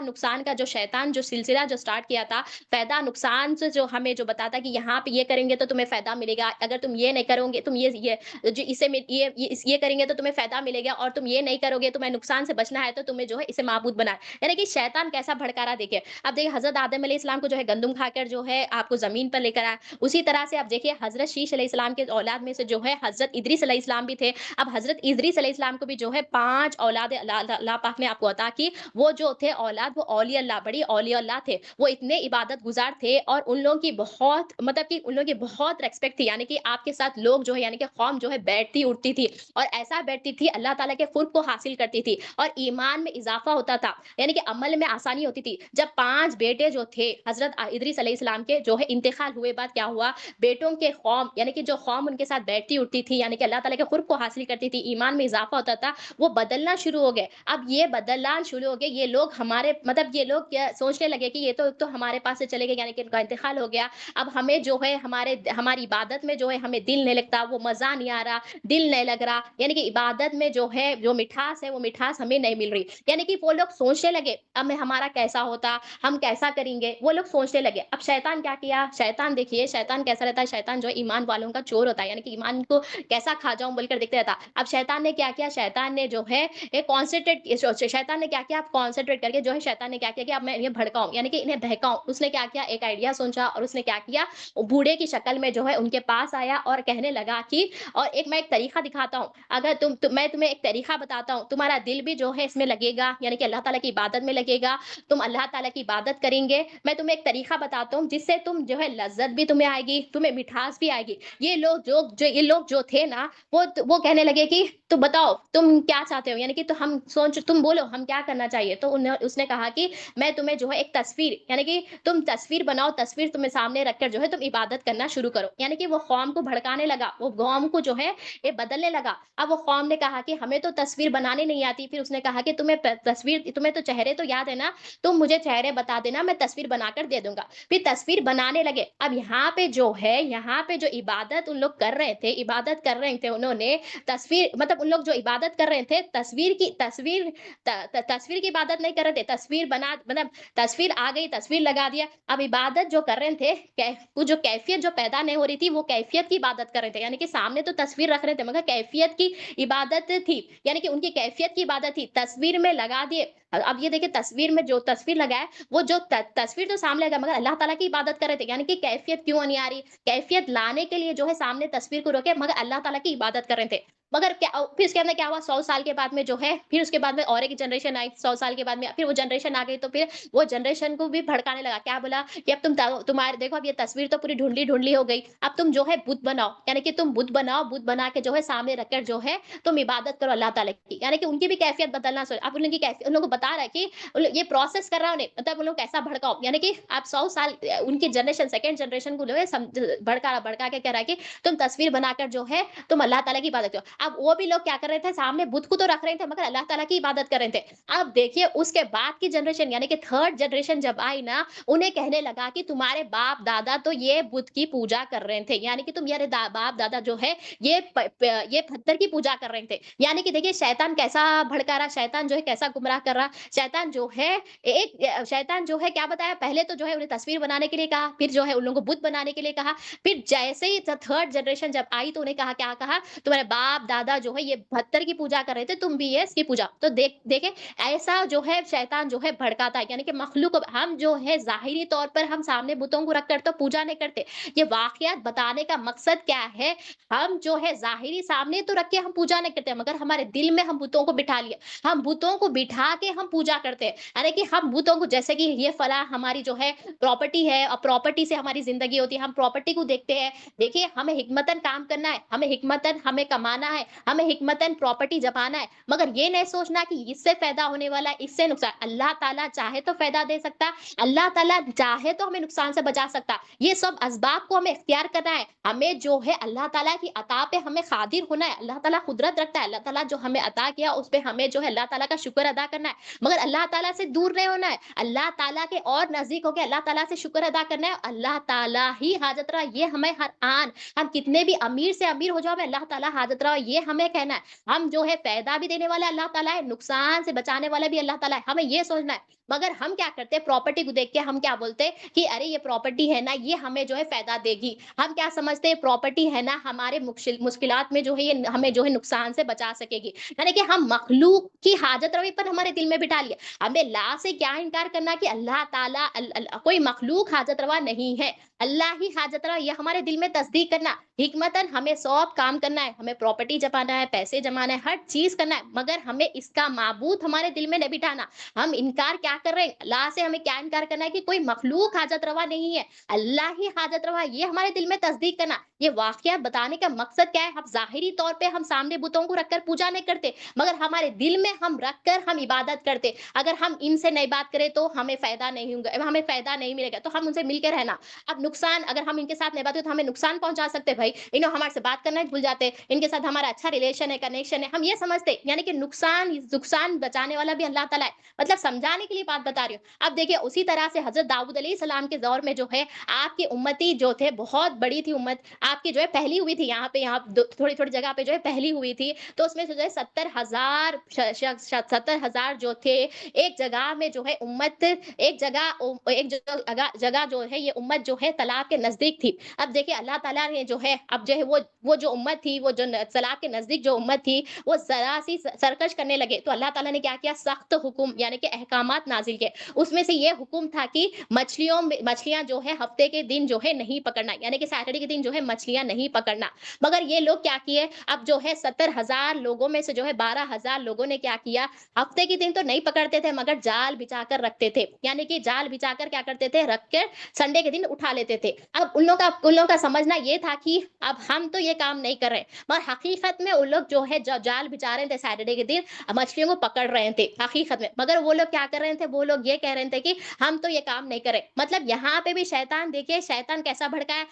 नुकसान का जो शैतान जो सिलसिला जो स्टार्ट किया था, फ़ायदा नुकसान से जो हमें जो बताता कि यहाँ पे ये करेंगे तो तुम्हें फ़ायदा मिलेगा, अगर तुम ये नहीं करोगे, तुम ये जो इसे में ये करेंगे तो तुम्हें फ़ायदा मिलेगा, और तुम ये नहीं करोगे, तुम्हें नुकसान से बचना है, तो तुम्हें जो है इसे माबूद बनाए। यानी कि शैतान कैसा भड़का रहा देखिए। अब देखिए हज़रत आदम अलैहिस्सलाम को जो है गंदुम खाकर जो है आपको ज़मीन पर लेकर आया। उसी तरह से अब देखिए हज़रत शीश अलैहिस्सलाम के औलाद में से जो है हज़रत इदरीस अलैहिस्सलाम भी थे। अब हज़रत इदरीस अलैहिस्सलाम को भी जो है 5 औलाद अल्लाह पाक ने आपको अता की। वो जो थे औलाद, वो औलिया अल्लाह, बड़ी औलिया अल्लाह थे। वो इतने इबादत गुज़ार थे, और उन लोगों की बहुत मतलब कि उन लोगों की बहुत रिस्पेक्ट थी। यानी कि आपके साथ लोग जो है, यानी कि कौम जो है बैठती उठती थी, और ऐसा बैठती थी अल्लाह ताला के क़ुर्ब को हासिल करती थी, और ईमान में इज़ाफ़ा होता था, यानी कि अमल में आसानी होती थी। जब 5 बेटे जो थे हज़रत इदरीस अलैहिस्सलाम के जो है इंतकाल हुए बाद क्या हुआ, बेटों के कौम, यानी कि जो कौम उनके साथ बैठती उठती थी, यानी कि अल्लाह ताला के क़ुर्ब को हासिल करती थी, ईमान में इज़ाफ़ा होता था, वो बदलना शुरू हो गए। अब ये बदलना शुरू हो गए, ये लोग हमारे मतलब ये लोग क्या सोचने लगे कि ये तो हमारे पास से चले गए, यानी कि इनका इंतकाल हो गया। अब हमें जो है हमारी इबादत में जो है हमें दिल नहीं लगता, वो मज़ा नहीं आ रहा, दिल नहीं लग रहा, यानी कि इबादत में जो है जो मिठास है वो मिठास हमें नहीं मिल रही। यानी कि वो लोग सोचने लगे, अब मैं हमारा कैसा होता, हम कैसा करेंगे? वो लोग सोचने लगे। अब शैतान क्या किया? शैतान देखिए, शैतान कैसा रहता है? शैतान जो है ईमान वालों का चोर होता है, यानी कि ईमान को कैसा खा जाऊँ बोलकर देखते रहता। अब शैतान ने क्या किया? शैतान ने जो है ये कॉन्संट्रेट शैतान ने क्या किया? अब कॉन्संट्रेट करके जो है शैतान ने क्या किया कि अब मैं इन्हें भड़काऊँ, यानी कि इन्हें बहकाऊँ। उसने क्या किया? एक आइडिया सोचा और उसने क्या किया? वो बूढ़े की शक्ल में जो है उनके पास आया और कहने लगा कि और एक मैं एक तरीका दिखाता हूँ। अगर मैं तुम्हें एक तरीका बताता हूँ, तुम्हारा दिल भी जो है इसमें लगेगा, यानी कि अल्लाह ताला की इबादत में लगेगा, तुम अल्लाह ताला की इबादत करेंगे। मैं तुम्हें एक तरीका बताता हूँ जिससे तुम जो है लज़्ज़त भी तुम्हें आएगी, तुम्हें मिठास भी आएगी। ये लोग जो थे ना, वो कहने लगे कि तो बताओ तुम क्या चाहते हो? यानी कि तो हम सोच तुम बोलो हम क्या करना चाहिए? तो उसने कहा कि मैं तुम्हें जो है एक तस्वीर, यानी कि तुम तस्वीर बनाओ, तस्वीर तुम्हें सामने रखकर जो है तुम इबादत करना शुरू करो। यानी कि वो कौम को भड़काने लगा, वो कौम को जो है ये बदलने लगा। अब वो कौम ने कहा कि हमें तो तस्वीर बनानी नहीं आती। फिर उसने कहा कि तुम्हें तो चेहरे तो याद है ना? तुम मुझे चेहरे बता देना, मैं तस्वीर बनाकर दे दूँगा। फिर तस्वीर बनाने लगे। अब यहाँ पे जो इबादत उन लोग कर रहे थे, इबादत कर रहे थे उन्होंने, तस्वीर मतलब उन लोग जो इबादत कर रहे थे, तस्वीर की इबादत नहीं कर रहे थे, तस्वीर बना मतलब तस्वीर आ गई, तस्वीर लगा दिया। अब इबादत जो कर रहे थे, वो जो कैफियत जो पैदा नहीं हो रही थी, वो कैफियत की इबादत कर रहे थे। यानी कि सामने तो तस्वीर रख रहे थे, मगर कैफियत की इबादत थी। यानी कि उनकी कैफियत की इबादत थी, तस्वीर में लगा दिए। अब ये देखिए तस्वीर में जो तस्वीर लगाया, वो जो तस्वीर तो सामने लगा, मगर अल्लाह ताला की इबादत कर रहे थे। यानी कि कैफियत क्यों नहीं आ रही? कैफियत लाने के लिए जो है सामने तस्वीर को रोके, मगर अल्लाह ताला की इबादत कर रहे थे। मगर क्या फिर उसके अंदर क्या हुआ? 100 साल के बाद में जो है, फिर उसके बाद में और एक जनरेशन आई, 100 साल के बाद में फिर वो जनरेशन आ गई, तो फिर वो जनरेशन को भी भड़काने लगा। क्या बोला कि अब तुम्हारे देखो, अब ये तस्वीर तो पूरी धुंधली-धुंधली हो गई। अब तुम जो है बुत बनाओ, यानी कि तुम बुत बनाओ, बुत बना के जो है सामने रखकर जो है तुम इबादत करो अल्लाह ताला की। यानी कि उनकी भी कैफियत बदलना अब उनकी कैफियत उन लोगों को बता रहा है कि ये प्रोसेस कर रहा है उन्हें, मतलब उन लोग कैसा भड़काओ। यानी कि आप 100 साल उनकी जनरेशन सेकंड जनरेशन को जो है भड़का के कह रहा है कि तुम तस्वीर बनाकर जो है तुम अल्लाह ताला की इबादत करो। अब वो भी लोग क्या कर रहे थे? सामने बुत को तो रख रहे थे, मगर अल्लाह ताला की इबादत कर रहे थे। अब देखिए उसके बाद की जनरेशन, यानी कि थर्ड जनरेशन जब आई ना, उन्हें कहने लगा कि तुम्हारे बाप दादा तो ये बुत की पूजा कर रहे थे, यानी कि तुम्हारे बाप दादा जो है ये पत्थर की पूजा कर रहे थे। यानी कि देखिए शैतान कैसा भड़का रहा, शैतान जो है कैसा गुमराह कर रहा। शैतान जो है क्या बताया? पहले तो जो है उन्हें तस्वीर बनाने के लिए कहा, फिर जो है उन लोगों को बुत बनाने के लिए कहा। फिर जैसे ही थर्ड जनरेशन जब आई, तो उन्हें कहा, क्या कहा? तुम्हारे बाप दादा जो है ये पत्थर की पूजा कर रहे थे, तुम भी ये इसकी पूजा। तो देखे ऐसा जो है शैतान जो है भड़काता है। यानी कि मखलूक हम जो है जाहिरी तौर पर हम सामने बुतों को रखकर तो पूजा नहीं करते। ये वाकयात बताने का मकसद क्या है? हम जो है जाहिरी सामने तो रख के हम पूजा नहीं करते, मगर हमारे दिल में हम बुतों को बिठा लिए। हम बुतों को बिठा के हम पूजा करते हैं। यानी कि हम बुतों को, जैसे कि ये फला हमारी जो है प्रॉपर्टी है, और प्रॉपर्टी से हमारी जिंदगी होती है, हम प्रॉपर्टी को देखते हैं। देखिए हमें हिकमतन काम करना है, हमें हिकमतन हमें कमाना है, हमें हिकमतन प्रॉपर्टी जमाना है, मगर ये नहीं सोचना कि इससे फायदा होने वाला है, इससे नुकसान। अल्लाह ताला चाहे तो फायदा दे सकता है, अल्लाह ताला चाहे तो हमें नुकसान से बचा सकता। ये सब असबाब को हमें इख्तियार करना है। हमें जो है अल्लाह ताला की अता पे हमें कादिर होना है। अल्लाह ताला कुदरत रखता है, अल्लाह ताला जो हमें अता किया उस पे हमें जो है अल्लाह ताला का शुक्र अदा करना है, मगर अल्लाह ताला से दूर नहीं होना है। अल्लाह ताला के और नजदीक होकर अल्लाह ताला से शुक्र अदा करना है। अल्लाह ताला ही हाजत रहा, ये हमें हर आन, हम कितने भी अमीर से अमीर हो जाओ, हमें अल्लाह ताला हाजत रहा, ये हमें कहना है। हम जो है फायदा भी देने वाला अल्लाह ताला है, नुकसान से बचाने वाला भी अल्लाह ताला है, हमें ये सोचना है। मगर हम क्या करते हैं? प्रॉपर्टी को देख के हम क्या बोलते हैं कि अरे ये प्रॉपर्टी है ना, ये हमें जो है फायदा देगी। हम क्या समझते हैं? प्रॉपर्टी है ना, हमारे मुश्किलात में जो है ये हमें जो है नुकसान से बचा सकेगी। यानी कि हम मखलूक की हाजत रवी पर हमारे दिल में बिठा लिया। हमें ला से क्या इनकार करना कि अल्लाह ताला कोई मखलूक हाजत रवा नहीं है, अल्लाह ही हाजत रवा, ये हमारे दिल में तस्दीक करना। हिकमतन हमें सब काम करना है, हमें प्रॉपर्टी जमाना है, पैसे जमाना है, हर चीज करना है, मगर हमें इसका माबूद हमारे दिल में नहीं बिठाना। हम इनकार क्या कर रहे हैं? अल्लाह से हमें क्या इनकार करना है कि कोई मखलूक हाजत रवा नहीं है, अल्लाह ही हाजत रवा, ये हमारे दिल में तस्दीक करना। ये वाकया बताने का मकसद क्या है? हम जाहिरी तौर पे हम सामने बुतों को रखकर पूजा नहीं करते, मगर हमारे दिल में हम रखकर हम इबादत करते। अगर हम इनसे नहीं बात करें तो हमें फायदा नहीं होगा, हमें फायदा नहीं मिलेगा, तो हम उनसे मिलकर रहना। अब नुकसान, अगर हम इनके साथ नहीं बात तो हमें नुकसान पहुंचा सकते हैं भाई, इन्हों हमारे से बात करना ही भूल जाते हैं, इनके साथ हमारा अच्छा रिलेशन है, कनेक्शन है, हम ये समझते हैं। यानी कि नुकसान नुकसान बचाने वाला भी अल्लाह ताला है, मतलब समझाने के लिए की बात बता रही हूँ। अब देखिए उसी तरह से हज़रत दाऊद अलैहिस्सलाम के दौर में जो है आपकी उम्मती जो थे बहुत बड़ी थी उम्मत, आपकी जो है पहली हुई थी यहाँ पे, यहाँ दो थोड़ी-थोड़ी जगह पे जो है पहली हुई थी। तो उसमें से जो है 70,000 श 70,000 जो थे, एक जगह में जो है उम्मत, एक जगह एक जगह जो है ये उम्मत जो है तलाक के नज़दीक थी। अब देखिए अल्लाह ताला ने जो है अब जो है वो जो उम्मत थी, वो जो तलाक के नज़दीक जो उम्मत थी, वो ज़रा-सी सरकश करने लगे, तो अल्लाह ताला ने क्या किया, सख्त हुक्म यानी कि अहकामात नाज़िल किए। उसमें से ये हुक्म था कि मछलियाँ जो है हफ्ते के दिन जो है नहीं पकड़ना, यानी कि सैटरडे के दिन जो है मछलियाँ नहीं पकड़ना। मगर ये लोग क्या किए, अब जो है 70,000 लोगों में से जो है 12,000 लोगों ने क्या किया, हफ्ते के दिन तो नहीं पकड़ते थे मगर जाल बिछाकर रखते थे। यानी कि जाल बिछाकर क्या करते थे, रख के संडे के दिन उठा लेते थे। अब उन लोगों का समझना ये था कि अब हम तो ये काम नहीं कर रहे, मगर हकीकत में उन लोग जो है जाल बिछा रहे थे सैटरडे के दिन, मछलियों को पकड़ रहे थे हकीकत में। मगर वो लोग क्या कर रहे थे, वो लोग ये कह रहे थे कि हम तो ये काम नहीं कर रहे। मतलब यहाँ पे भी शैतान, देखिए शैतान कैसा भड़काया,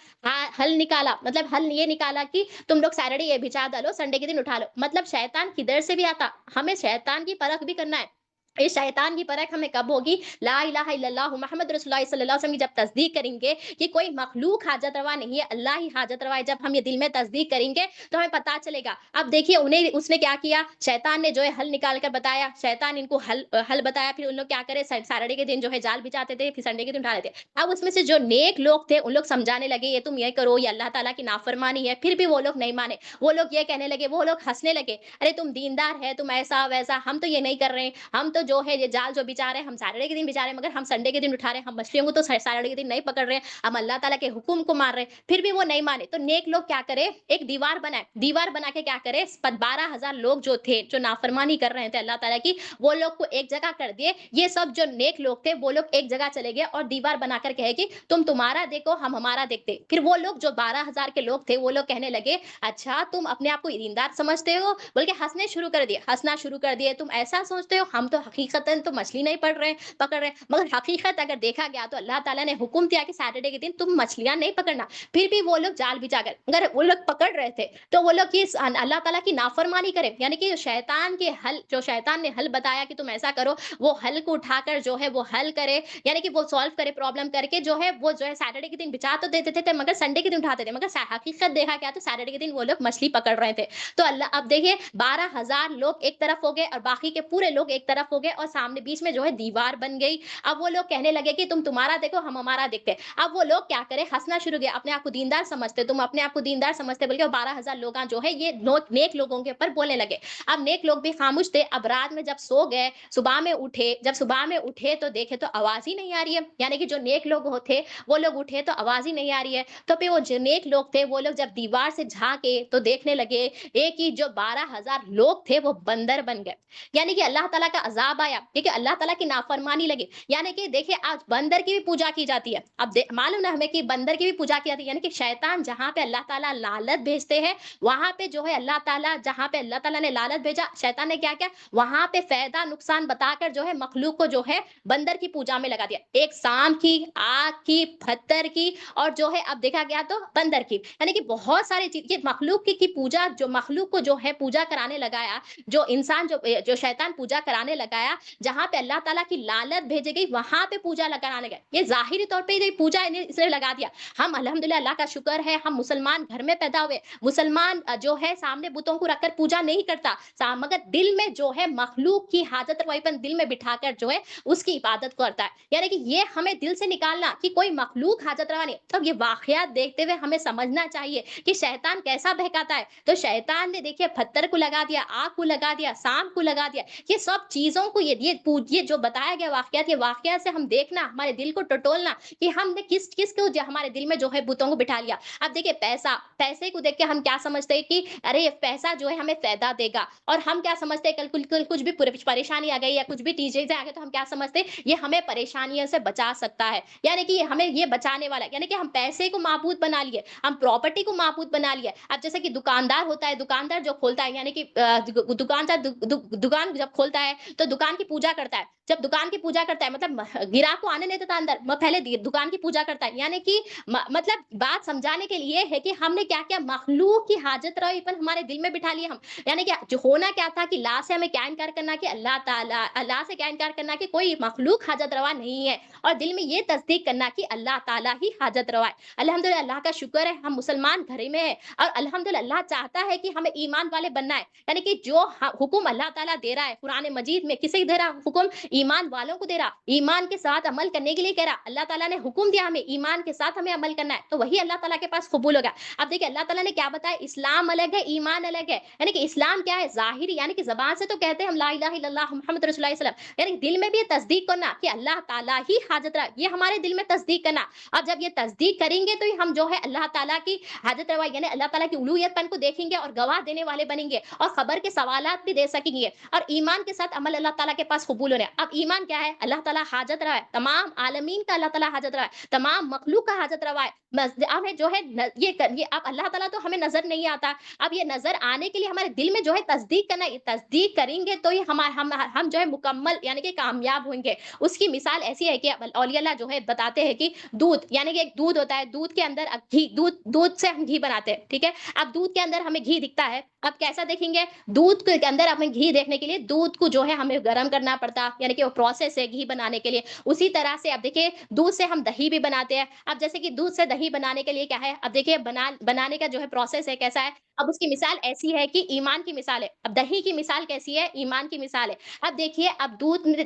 हल निकाला, मतलब हल ये निकाला कि तुम लोग सैटरडे ये बिछा डालो, संडे के दिन उठा लो। मतलब शैतान किधर से भी आता, हमें शैतान की परख भी करना है। इस शैतान की परख हमें कब होगी, ला इलाहा इल्लल्लाह मुहम्मद रसूलुल्लाह सल्लल्लाहु अलैहि वसल्लम की जब तस्दीक करेंगे कि कोई मखलूक हाजत रवा नहीं है, अल्लाह ही हाजत रवा है, जब हम ये दिल में तस्दीक करेंगे तो हमें पता चलेगा। अब देखिए उन्हें उसने क्या किया, शैतान ने जो है हल निकाल कर बताया, शैतान इनको हल बताया, फिर उन लोग क्या करे, सैटरडे के दिन जो है जाल बिछाते थे, फिर संडे के दिन उठा लेते। अब उसमें से जो नेक लोग थे उन लोग समझाने लगे, ये तुम ये करो, ये अल्लाह ताला की नाफरमानी है, फिर भी वो लोग नहीं माने। वो लोग ये कहने लगे, वो लोग हंसने लगे, अरे तुम दीनदार है, तुम ऐसा वैसा, हम तो ये नहीं कर रहे हैं, हम तो जो है ये जाल जो बिछा रहे हैं हम सैटरडे के दिन बिछा रहे हैं, मगर हम संडे के दिन उठा रहे हैं, हम मछलियों को तो सैटरडे के दिन नहीं पकड़ रहे हैं, हम अल्लाह ताला के हुक्म को मार रहे हैं। फिर भी वो नहीं माने, तो नेक लोग क्या करे, एक दीवार बनाए, दीवार बना के क्या करे, 12,000 लोग जो थे, जो नाफरमानी कर रहे थे अल्लाह ताला की, वो लोग को एक जगह कर दिए। ये सब जो नेक लोग थे वो लोग एक जगह चले गए और दीवार बनाकर कहे कि तुम तुम्हारा देखो, हम हमारा देखते। फिर वो लोग जो 12,000 के लोग थे वो लोग कहने लगे, अच्छा तुम अपने आप को ईमानदार समझते हो, बल्कि हंसने शुरू कर दिए, हंसना शुरू कर दिए, तुम ऐसा सोचते हो, हम तो हकीकतन तो मछली नहीं पकड़ रहे हैं। मगर हकीकत अगर देखा गया तो अल्लाह ताला ने हुक्म दिया कि सैटरडे के दिन तुम मछलियां नहीं पकड़ना। फिर भी वो लोग जाल बिछाकर, अगर वो लोग पकड़ रहे थे, तो वो लोग ये अल्लाह ताला की नाफरमानी करे, यानी कि शैतान के हल, जो शैतान ने हल बताया कि तुम ऐसा करो, वो हल को उठाकर जो है वो हल करे, यानी कि वो सॉल्व करे, प्रॉब्लम करके जो है वो जो है सैटरडे के दिन बिछा तो देते थे, मगर संडे के दिन उठाते थे, मगर हकीकत देखा गया तो सैटरडे के दिन वो लोग मछली पकड़ रहे थे। तो अल्लाह, अब देखिए 12,000 लोग एक तरफ हो गए और बाकी के पूरे लोग एक तरफ हो गए, और सामने बीच में जो है दीवार बन गई। अब वो लोग कहने लगे कि तुम तुम्हारा देखो, हम हमारा देखते हैं। अब वो लोग क्या करे, हंसना शुरू किया, अपने आप को दीनदार समझते, तुम अपने आप को दीनदार समझते, बल्कि 12,000 लोग जो है ये नेक लोगों के ऊपर बोलने लगे। अब नेक लोग भी खामोश थे। अब रात में जब सो गए, सुबह में उठे, जब सुबह में उठे तो देखे तो आवाज ही नहीं आ रही है, यानी कि जो नेक लोग थे वो लोग उठे तो आवाज ही नहीं आ रही है। तो फिर वो जो नेक लोग थे वो लोग जब दीवार से झांके तो देखने लगे एक ही जो 12,000 लोग थे वो बंदर बन गए, यानी कि अल्लाह ताला का अजाब आया, क्योंकि अल्लाह ताला की नाफरमानी लगी। यानी कि देखिए आज बंदर की भी पूजा की जाती है। अब मालूम ना हमें कि बंदर की भी पूजा की जाती है, यानी कि शैतान जहां पे अल्लाह ताला लालच भेजते हैं, वहां पे जो है अल्लाह ताला, जहां पे अल्लाह ताला ने लालच भेजा, शैतान ने क्या किया, वहां पे फायदा नुकसान बताकर जो है मखलूक को जो है बंदर की पूजा में लगा दिया। एक सांप की, आग की, पत्थर की, और जो है अब देखा गया तो बंदर की, यानी कि बहुत सारी चीज, ये मखलूक की पूजा, जो मखलूक को जो है पूजा कराने लगाया, जो इंसान जो शैतान पूजा कराने लगाया, जहां पे अल्लाह ताला की लालत भेजी गई वहां पे पूजा लगाने लगे। ये जाहिरी तौर पे ये पूजा इसने लगा दिया। हम अल्हम्दुलिल्लाह, अल्लाह का शुक्र है, हम मुसलमान घर में पैदा हुए, मुसलमान जो है सामने बुतों को रखकर पूजा नहीं करता, मगर दिल में जो है मखलूक की हाजत रवाईपन दिल में बिठाकर जो है उसकी इबादत करता है। यानी कि ये हमें दिल से निकालना कि कोई मखलूक हाजत रवा नहीं। तब ये वाकयात देखते हुए हमें समझना चाहिए कि शैतान कैसा बहकाता है। तो शैतान ने देखिए पत्थर को लगा दिया, आग को लगा दिया, सांप को लगा दिया, ये सब चीजों को, ये जो बताया गया वाकयात, ये वाकयात से हम देखना, हमारे दिल को टटोलना कि हमने किस किस को हमारे दिल में जो है बुतों को बिठा लिया। अब देखिए पैसे को देख के हम क्या समझते हैं कि अरे ये पैसा जो है हमें फायदा देगा, और हम क्या समझते हैं कल कुछ भी परेशानी आ गई या कुछ भी चीजें आ गई तो हम क्या समझते हैं ये हमें परेशानियों से बचा सकता है, यानी कि हमें ये बचाने वाला, यानी कि हम पैसे को माबूद बना लिए, हम प्रॉपर्टी को माबूद बना लिया। अब जैसे कि दुकानदार होता है, दुकानदार जो खोलता है, यानी कि दुकानदार दुकान जब खोलता है तो दुकान की पूजा करता है, जब दुकान की पूजा करता है मतलब ग्राहक को आने नहीं देता अंदर, पहले दुकान की पूजा करता है। यानी कि मतलब बात समझाने के लिए है कि हमने क्या-क्या मखलूक की हाजत रवाइपन हमारे दिल में बिठा लिया हम। यानी कि जो होना क्या था कि ला से हमें क्या इनकार करना कि अल्लाह ताला, अल्लाह से क्या इनकार करना कि कोई मखलूक हाजत रवा नहीं है, और दिल में ये तस्दीक करना कि अल्लाह ताला ही हाजत रवा है। अल्हम्दुलिल्लाह, अल्लाह का शुक्र है हम मुसलमान घरे में हैं, और अल्हम्दुलिल्लाह अल्लाह चाहता है कि हमें ईमान वाले बनना है। यानी कि जो हुक्म अल्लाह ताला दे रहा है कुरान मजीद में, किसे दे रहा हुक्म? ईमान वालों को दे रहा, ईमान के साथ अमल करने के लिए कह रहा। अल्लाह ताला ने हुक्म दिया हमें ईमान के साथ हमें अमल करना है, तो वही अल्लाह ताला के पास कबूल होगा। अब देखिए अल्लाह ताला ने क्या बताया, इस्लाम अलग है, ईमान अलग है। यानी कि इस्लाम क्या है? ज़ाहिरी, यानी कि ज़बान से तो कहते हैं हम ला इलाहा इल्लल्लाह मुहम्मद रसूलुल्लाह सल्लल्लाहु अलैहि वसल्लम, यानी दिल में भी ये तस्दीक करना कि अल्लाह ताला ही हाजत रहा, ये हमारे दिल में तस्दीक करना। अब जब ये तस्दीक करेंगे तो ही हम जो है अल्लाह ताला की हाजत रवा, यानी अल्लाह ताला की उलूहियतपन को देखेंगे और गवाह देने वाले बनेंगे, और खबर के सवालात भी दे सकेंगे, और ईमान के साथ अमल अल्लाह ताला के पास कबूल हो रहा है। अब ईमान क्या है? अल्लाह ताला हाजत रवा है, तमाम आलमीन का अल्लाह ताला हाजत रवा है, तमाम मखलूक का हाजत रवा है। अब है जो है ये अब अल्लाह ताला तो हमें नजर नहीं आता, अब ये नजर आने के लिए हमारे दिल में जो है तस्दीक करना, ये तस्दीक करेंगे तो ही हम जो है मुकम्मल यानी कि कामयाब होंगे। उसकी मिसाल ऐसी है कि औलिया अल्लाह जो है बताते हैं कि दूध, यानी कि एक दूध होता है, दूध के अंदर घी, दूध दूध से हम घी बनाते हैं, ठीक है। अब दूध के अंदर हमें घी दिखता है, अब कैसा देखेंगे? दूध के अंदर हमें घी देखने के लिए दूध को जो है हमें गर्म करना पड़ता, यानी कि वो प्रोसेस है घी बनाने के लिए। उसी तरह से अब देखिए दूध से हम दही भी बनाते हैं। अब जैसे कि दूध से दही बनाने के लिए क्या है, अब देखिए बनाने का जो है प्रोसेस है कैसा है। अब उसकी मिसाल ऐसी है कि ईमान की मिसाल है। अब दही की मिसाल कैसी है? ईमान की मिसाल है। अब देखिए, अब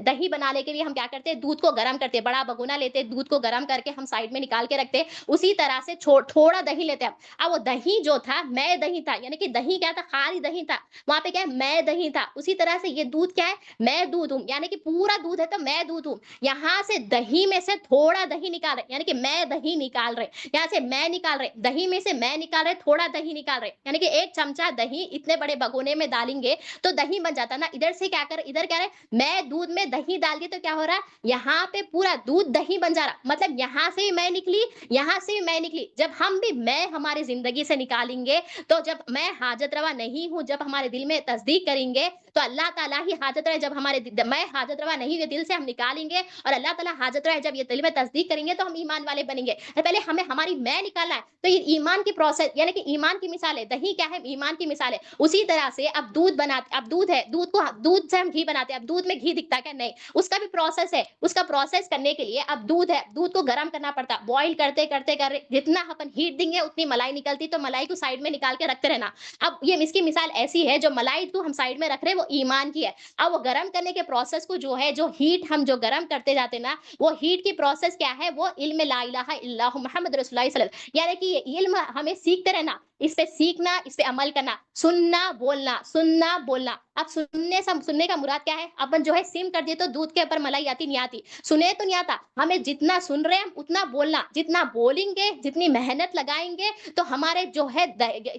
दही बनाने के लिए हम क्या करते हैं? दूध को गर्म करते हैं, बड़ा भगोना लेते हैं, दूध को गर्म करके हम साइड में निकाल के रखते हैं। उसी तरह से थोड़ा दही लेते हैं। अब वो दही जो था, मैं दही था, यानी कि दही क्या था? खाली दही था। वहां पे क्या है? मैं दही था। उसी तरह से ये दूध क्या है? मैं दूध हूं, यानी कि पूरा दूध है तो मैं दूध हूं। यहाँ से दही में से थोड़ा दही निकाल रहे, यानी कि मैं दही निकाल रहे। यहाँ से मैं निकाल रहे, दही में से मैं निकाल रहे, थोड़ा दही निकाल रहे, यानी कि एक चमचा दही इतने बड़े भगोने में डालेंगे तो दही बन जाता ना। इधर से क्या कर, इधर क्या रहे, मैं दूध में दही डाल दिए तो क्या हो रहा है? यहाँ पे पूरा दूध दही बन जा रहा, मतलब यहाँ से भी मैं निकली, यहाँ से भी मैं निकली। जब हम भी मैं हमारी जिंदगी से निकालेंगे, तो जब मैं हाजत रवा नहीं हूं, जब हमारे दिल में तस्दीक करेंगे तो अल्लाह ताला ही हाजत रहे। जब हमारे मैं हाजत रवा नहीं है दिल से हम निकालेंगे, और अल्लाह ताला हाजत रहे, जब ये दिल में तस्दीक करेंगे तो हम ईमान वाले बनेंगे। पहले हमें हमारी मैं निकालना है, तो ये ईमान की प्रोसेस, यानी कि ईमान की मिसाल है। दही क्या है? ईमान की मिसाल है। उसी तरह से अब दूध बनाते, अब दूध है, दूध से हम घी बनाते हैं। अब दूध में घी दिखता क्या? नहीं, उसका भी प्रोसेस है। उसका प्रोसेस करने के लिए अब दूध है, दूध को गर्म करना पड़ता, बॉईल करते करते कर जितना अपन हीट देंगे उतनी मलाई निकलती, तो मलाई को साइड में निकाल के रखते रहना। अब ये इसकी मिसाल ऐसी है, जो मलाई को हम साइड में रख रहे हैं वो ईमान की है। अब वो गर्म करने के प्रोसेस को जो है, जो हीट हम जो गर्म करते जाते ना, वो हीट की प्रोसेस क्या है? वो इल्म ला इलाहा इल्लल्लाहु मुहम्मद रसूलुल्लाह सल्लल्लाहु अलैहि वसल्लम, यानी कि ये इल्म हमें सीखते रहना, इस पे सीखना, इस पे अमल करना, सुनना बोलना, सुनना बोलना। अब सुनने का मुराद क्या है? अपन जो है सिम कर दिए तो दूध के ऊपर मलाई आती नहीं आती, सुने तो नहीं आता, हमें जितना सुन रहे हैं उतना बोलना, जितना बोलेंगे, जितनी मेहनत लगाएंगे, तो हमारे जो है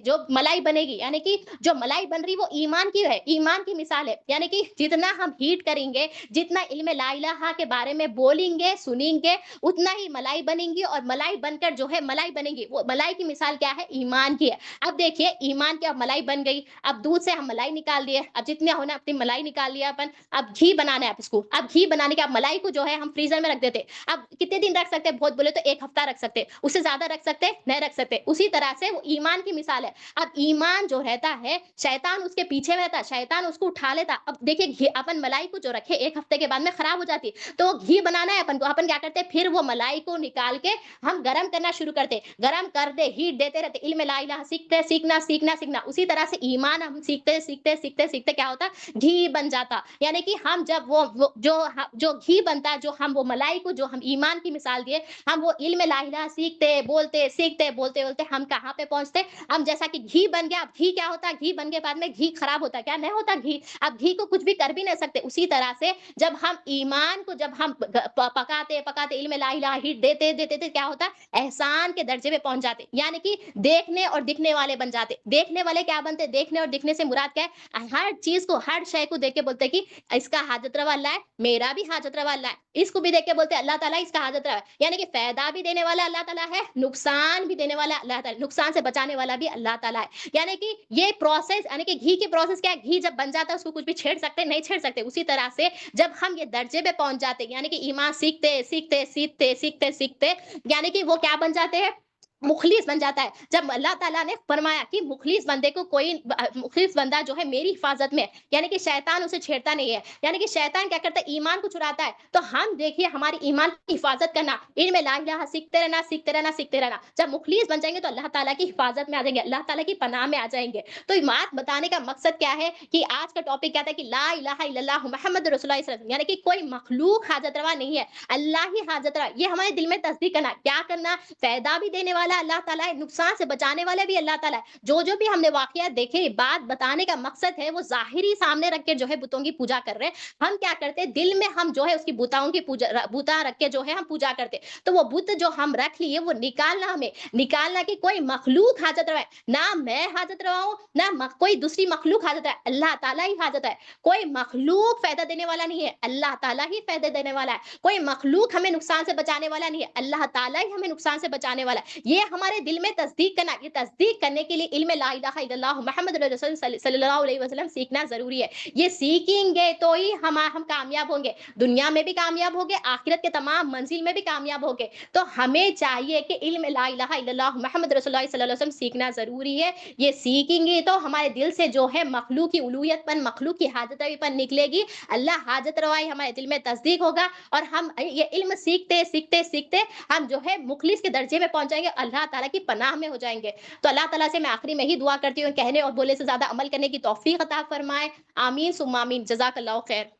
जो मलाई बनेगी, यानी कि जो मलाई बन रही वो ईमान की है, ईमान की मिसाल है। यानी कि जितना हम हीट करेंगे, जितना इल्म ला इलाहा के बारे में बोलेंगे, सुनेंगे, उतना ही मलाई बनेंगी, और मलाई बनकर जो है मलाई बनेगी, वो मलाई की मिसाल क्या है? ईमान की है। अब देखिए ईमान की अब मलाई बन गई, अब दूध से हम मलाई निकाल दिए, अब जितने होना अपनी मलाई निकाल लिया अपन। अब घी बनाना है आप इसको, अब घी बनाने के अब मलाई को जो है हम फ्रीजर में रख देते। अब कितने दिन रख सकते हैं? बहुत बोले तो 1 हफ्ता रख सकते हैं, उससे ज्यादा रख सकते हैं? नहीं रख सकते। उसी तरह से वो ईमान की मिसाल है। अब ईमान जो रहता है, शैतान उसके पीछे में रहता, शैतान उसको उठा लेता। अब देखिए अपन मलाई को जो रखे 1 हफ्ते के बाद में खराब हो जाती, तो घी बनाना है अपन को, अपन क्या करते हैं? फिर वो मलाई को निकाल के हम गरम करना शुरू करते, गरम कर दे, हीट देते रहते, इल्म ला इलाहा सीखते, सीखना सीखना सीखना। उसी तरह से ईमान हम सीखते सीखते सीखते सीखते क्या होता? घी बन जाता। यानी कि हम जब वो जो घी बनता है, जो हम वो मलाई को जो हम ईमान की मिसाल दिए, हम वो इल्म ला इलाहा सीखते बोलते सीखते बोलते बोलते हम कहाँ पे पहुंचते? हम जैसा कि घी बन गया। अब घी क्या होता है? घी बन के बाद में घी खराब होता क्या? नहीं होता घी। अब घी को कुछ भी कर भी नहीं सकते। उसी तरह से जब हम ईमान को जब हम पकाते पकाते इल्म ला इलाहा हीट देते देते देते क्या होता? एहसान के दर्जे पे पहुंच जाते, यानी कि देखने और दिखने वाले बन जाते। देखने वाले क्या बनते? देखने और दिखने से मुराद क्या है? हर चीज़ को, हर शय को देख के बोलते हैं कि इसका हाजत रवा अल्लाह है, मेरा भी हाजत रवा अल्लाह है। इसको भी देख के बोलते हैं अल्लाह ताला इसका हाजत रवा है। यानी कि फ़ायदा भी देने वाला अल्लाह ताला है, नुकसान भी देने वाला अल्लाह ताला, नुकसान से बचाने वाला भी अल्लाह ताला है। यानी कि ये प्रोसेस, यानी कि घी की प्रोसेस क्या है? घी जब बन जाता है उसको कुछ भी छेड़ सकते हैं? नहीं छेड़ सकते। उसी तरह से जब हम ये दर्जे पे पहुँच जाते हैं, यानी कि ईमान सीखते, सीखते, सीखते, सीखते, सीखते, यानी कि वो क्या बन जाते हैं? मुखलिस बन जाता है। जब अल्लाह ताला ने फरमाया कि मुखलिस बंदे को कोई मुखलिस बंदा जो है मेरी हिफाज़त में है, यानी कि शैतान उसे छेड़ता नहीं है। यानी कि शैतान क्या करता है? ईमान को चुराता है। तो हम देखिए हमारी ईमान की हिफाज़त करना, इल्म ला इलाहा सीखते रहना, सीखते रहना, सीखते रहना। जब मुखलिस बन जाएँगे तो अल्लाह ताला की हिफाज़त में आ जाएँगे, अल्लाह ताला की पनाह में आ जाएँगे। तो ये बात बताने का मकसद क्या है कि आज का टॉपिक क्या था कि ला इलाहा इल्लल्लाह मुहम्मद रसूलुल्लाह सल्लल्लाहु अलैहि वसल्लम, यानी कि कोई मखलूक हाजत रवा नहीं है, अल्लाह ही हाजत रवा। ये हमारे दिल में तस्दीक करना। क्या करना? फ़ायदा भी देने वाला अल्लाह ताला है, नुकसान से बचाने वाला भी अल्लाह ताला है। जो-जो भी हमने वाक़ियात देखे, बात बताने का मकसद है वो ज़ाहिरी सामने रख के जो है बुतों की पूजा कर रहे हैं। हम क्या करते हैं? दिल में हम जो है उसकी बुताओं की पूजा बुता रख के जो है हम पूजा करते हैं। तो वो बुत जो हम रख लिए वो निकालना हमें, निकालना कि कोई मखलूक हाजत रवा है। ना मैं हाजत रवा हूँ, ना कोई दूसरी मखलूक हाजत है, अल्लाह ताला ही हाजत है। कोई मखलूक फ़ायदा देने वाला नहीं है, अल्लाह ताला ही फ़ायदे देने वाला है। कोई मखलूक हमें नुकसान से बचाने वाला नहीं है, अल्लाह ताला ही हमें नुकसान से बचाने वाला है। ये हमारे दिल में तस्दीक करना, ये तस्दीक करने के लिए इल्म ला इलाहा इल्लल्लाह मुहम्मद रसूल सल्लल्लाहु अलैहि वसल्लम सीखना ज़रूरी है। ये सीखेंगे तो ही हम कामयाब होंगे, दुनिया में भी कामयाब होंगे, आखिरत के तमाम मंजिल में भी कामयाब होंगे। तो हमें चाहिए कि इल्म ला इलाहा इल्लल्लाह मुहम्मद रसूलुल्लाह सल्लल्लाहु अलैहि वसल्लम सीखना ज़रूरी है। ये सीखेंगे तो हमारे दिल से जो है मखलूक की उलूहियतपन, मखलूक की हाजत-रवीपन निकलेगी। अल्लाह हाजत रवाई हमारे दिल में तस्दीक होगा और हम ये इल्म सीखते, सीखते, सीखते हम जो है मुखलिस के दर्जे में पहुँच जाएँगे, अल्लाह ताला की पनाह में हो जाएँगे। तो अल्लाह ताला से मैं आखिरी में ही दुआ करती हूँ, कहने और बोलने से ज़्यादा अमल करने की तौफ़ीक अता फ़रमाए। आमीन सुम्मा आमीन। जज़ाकल्लाहु खैर।